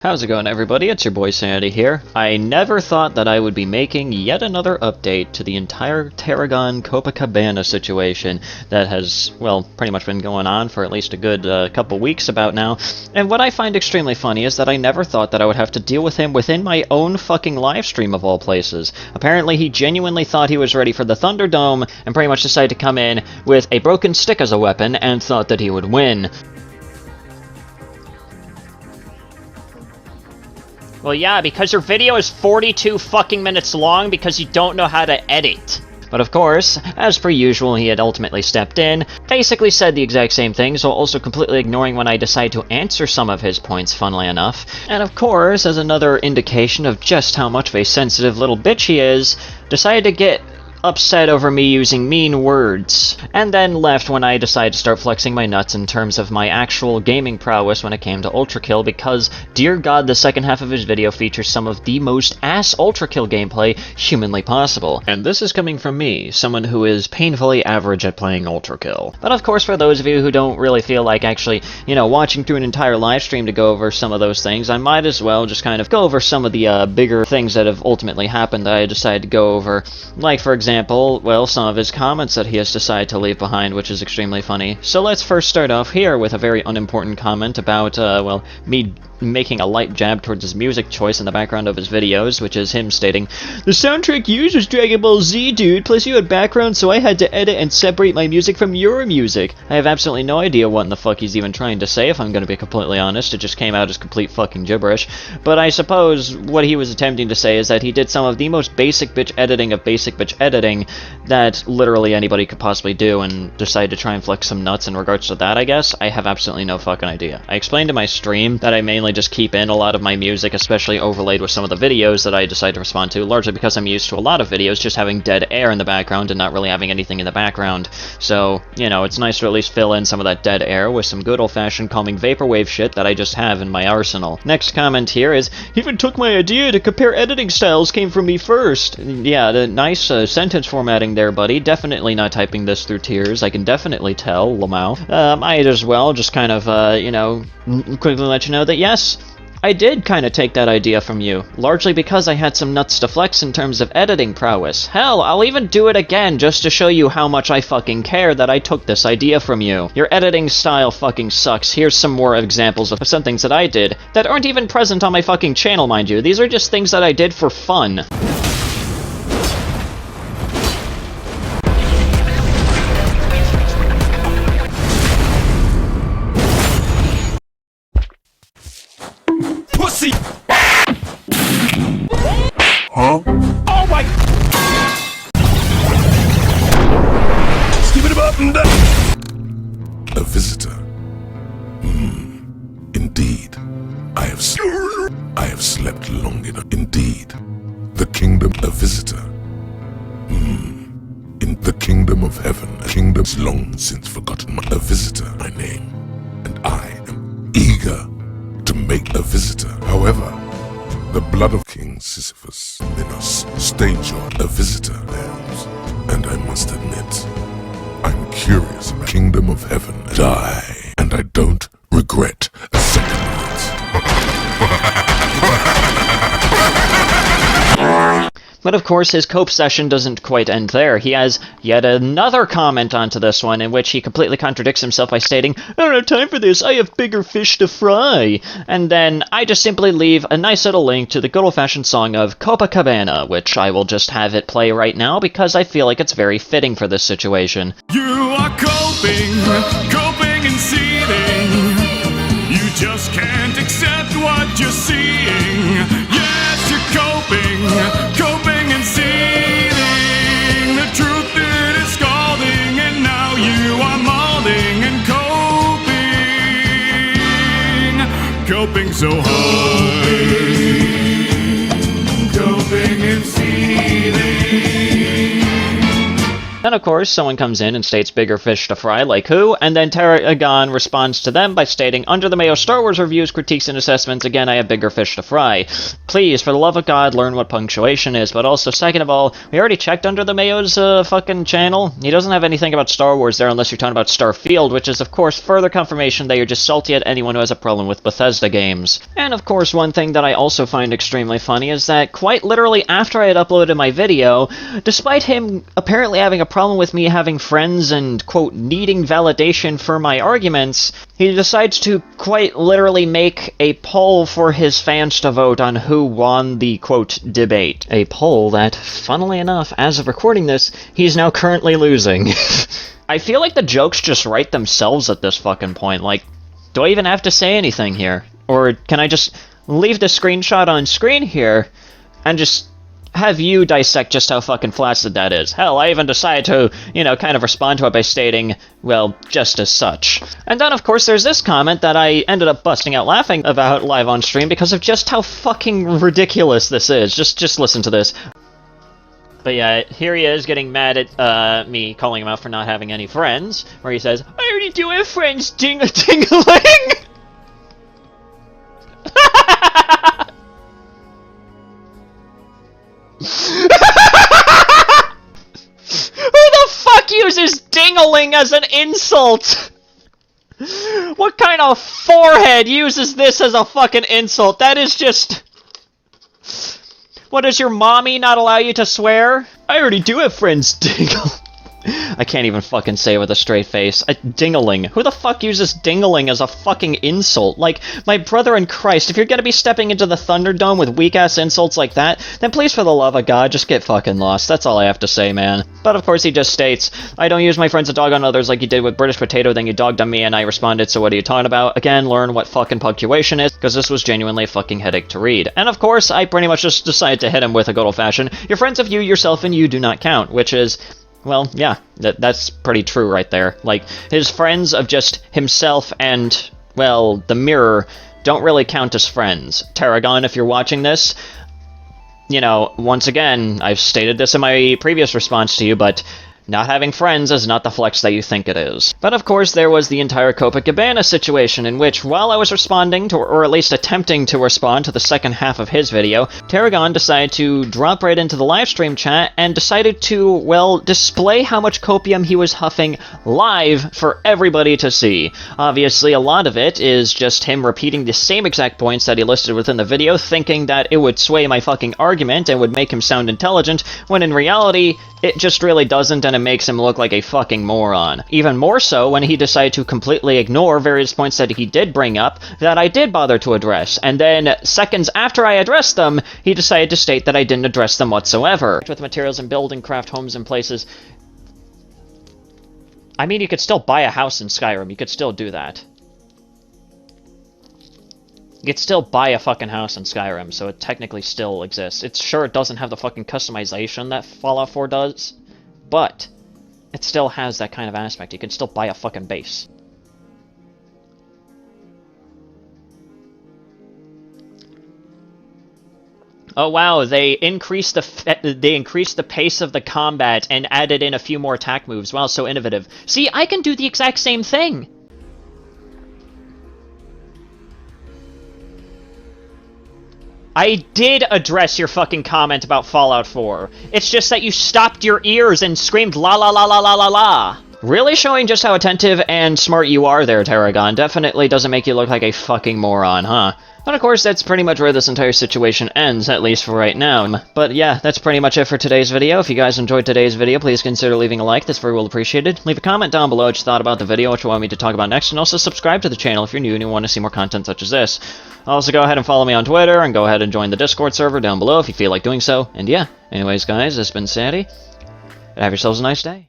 How's it going, everybody? It's your boy Sanity here. I never thought that I would be making yet another update to the entire Tarragon Cope-A-Cabana situation that has, well, pretty much been going on for at least a good couple weeks about now. And what I find extremely funny is that I never thought that I would have to deal with him within my own fucking livestream of all places. Apparently he genuinely thought he was ready for the Thunderdome and pretty much decided to come in with a broken stick as a weapon and thought that he would win. Well, yeah, because your video is 42 fucking minutes long because you don't know how to edit. But of course, as per usual, he had ultimately stepped in, basically said the exact same things, while also completely ignoring when I decided to answer some of his points, funnily enough. And of course, as another indication of just how much of a sensitive little bitch he is, decided to get upset over me using mean words, and then left when I decided to start flexing my nuts in terms of my actual gaming prowess when it came to ULTRAKILL, because, dear god, the second half of his video features some of the most ass ULTRAKILL gameplay humanly possible. And this is coming from me, someone who is painfully average at playing ULTRAKILL. But of course, for those of you who don't really feel like actually, watching through an entire live stream to go over some of those things, I might as well just kind of go over some of the bigger things that have ultimately happened that I decided to go over, like, for example, some of his comments that he has decided to leave behind, which is extremely funny. So let's first start off here with a very unimportant comment about, me making a light jab towards his music choice in the background of his videos, which is him stating, "The soundtrack used was Dragon Ball Z, dude, plus you had background, so I had to edit and separate my music from your music." I have absolutely no idea what in the fuck he's even trying to say, if I'm gonna be completely honest. It just came out as complete fucking gibberish. But I suppose what he was attempting to say is that he did some of the most basic bitch editing of basic bitch editing that literally anybody could possibly do, and decided to try and flex some nuts in regards to that, I guess. I have absolutely no fucking idea. I explained in my stream that I mainly just keep in a lot of my music, especially overlaid with some of the videos that I decide to respond to, largely because I'm used to a lot of videos just having dead air in the background and not really having anything in the background. So, it's nice to at least fill in some of that dead air with some good old-fashioned calming vaporwave shit that I just have in my arsenal. Next comment here is, "Even took my idea to compare editing styles came from me first." Yeah, the nice sentence formatting there, buddy. Definitely not typing this through tears. I can definitely tell, Lamau. I'd as well just kind of, quickly let you know that yes, I did kind of take that idea from you, largely because I had some nuts to flex in terms of editing prowess. Hell, I'll even do it again just to show you how much I fucking care that I took this idea from you. Your editing style fucking sucks. Here's some more examples of some things that I did that aren't even present on my fucking channel, mind you. These are just things that I did for fun. Huh? Oh my! Give it up and down. A visitor. Indeed. I have slept long enough. Indeed. The kingdom, a visitor. In the kingdom of heaven, a kingdom's long since forgotten. A visitor, my name. And I am eager to make a visitor. However, the blood of King Sisyphus, Minos, stage a visitor lambs, and I must admit, I'm curious about Kingdom of Heaven. Die, and I don't regret a second of it. But of course, his cope session doesn't quite end there. He has yet another comment onto this one, in which he completely contradicts himself by stating, "I don't have time for this, I have bigger fish to fry." And then I just simply leave a nice little link to the good old-fashioned song of Cope-A-Cabana, which I will just have it play right now because I feel like it's very fitting for this situation. You are coping and seething. You just can't accept what you're seeing. Yes, you're coping and seething. The truth it is scalding, and now you are molding and coping so hard. Coping and seething. Then, of course, someone comes in and states bigger fish to fry, like who? And then Tarragon responds to them by stating, under the Mayo Star Wars reviews, critiques, and assessments, again, I have bigger fish to fry. Please, for the love of God, learn what punctuation is. But also, second of all, we already checked under the Mayo's fucking channel. He doesn't have anything about Star Wars there unless you're talking about Starfield, which is, of course, further confirmation that you're just salty at anyone who has a problem with Bethesda games. And, of course, one thing that I also find extremely funny is that quite literally after I had uploaded my video, despite him apparently having a problem with me having friends and, quote, needing validation for my arguments, he decides to quite literally make a poll for his fans to vote on who won the, quote, debate. A poll that, funnily enough, as of recording this, he's now currently losing. I feel like the jokes just write themselves at this fucking point. Like, do I even have to say anything here? Or can I just leave the screenshot on screen here and just have you dissect just how fucking flaccid that is? Hell, I even decided to, you know, kind of respond to it by stating, well, just as such. And then, of course, there's this comment that I ended up busting out laughing about live on stream because of just how fucking ridiculous this is. Just listen to this. But yeah, here he is getting mad at me calling him out for not having any friends, where he says, I already do have friends, ding-a-ding-a-ling! Who the fuck uses ding-a-ling as an insult? What kind of forehead uses this as a fucking insult? That is just... What, does your mommy not allow you to swear? I already do have friends, ding-a-ling. I can't even fucking say it with a straight face. A ding-a-ling. Who the fuck uses ding-a-ling as a fucking insult? Like, my brother in Christ, if you're gonna be stepping into the Thunderdome with weak-ass insults like that, then please, for the love of God, just get fucking lost. That's all I have to say, man. But of course he just states, I don't use my friends to dog on others like you did with British Potato, then you dogged on me and I responded, so what are you talking about? Again, learn what fucking punctuation is, because this was genuinely a fucking headache to read. And of course, I pretty much just decided to hit him with a good old-fashioned, your friends of you, yourself, and you do not count, which is... Well, yeah, that's pretty true right there. Like, his friends of just himself and, well, the mirror don't really count as friends. Tarragon, if you're watching this, you know, once again, I've stated this in my previous response to you, but not having friends is not the flex that you think it is. But of course, there was the entire Cope-A-Cabana situation in which, while I was responding to, or at least attempting to respond to the second half of his video, Tarragon decided to drop right into the livestream chat and decided to, well, display how much copium he was huffing live for everybody to see. Obviously, a lot of it is just him repeating the same exact points that he listed within the video, thinking that it would sway my fucking argument and would make him sound intelligent, when in reality, it just really doesn't, and it makes him look like a fucking moron. Even more so when he decided to completely ignore various points that he did bring up that I did bother to address, and then seconds after I addressed them, he decided to state that I didn't address them whatsoever. With materials and building craft homes and places... I mean, you could still buy a house in Skyrim, you could still do that. You could still buy a fucking house in Skyrim, so it technically still exists. It's sure it doesn't have the fucking customization that Fallout 4 does, but it still has that kind of aspect. You can still buy a fucking base. Oh wow, they increased the pace of the combat and added in a few more attack moves. Wow, so innovative. See, I can do the exact same thing. I did address your fucking comment about Fallout 4. It's just that you stopped your ears and screamed la la la la la la la. Really showing just how attentive and smart you are there, Tarragon. Definitely doesn't make you look like a fucking moron, huh? But of course, that's pretty much where this entire situation ends, at least for right now. But yeah, that's pretty much it for today's video. If you guys enjoyed today's video, please consider leaving a like. That's very well appreciated. Leave a comment down below what you thought about the video, what you want me to talk about next, and also subscribe to the channel if you're new and you want to see more content such as this. Also, go ahead and follow me on Twitter, and go ahead and join the Discord server down below if you feel like doing so. And yeah, anyways guys, this has been Sandy, and have yourselves a nice day.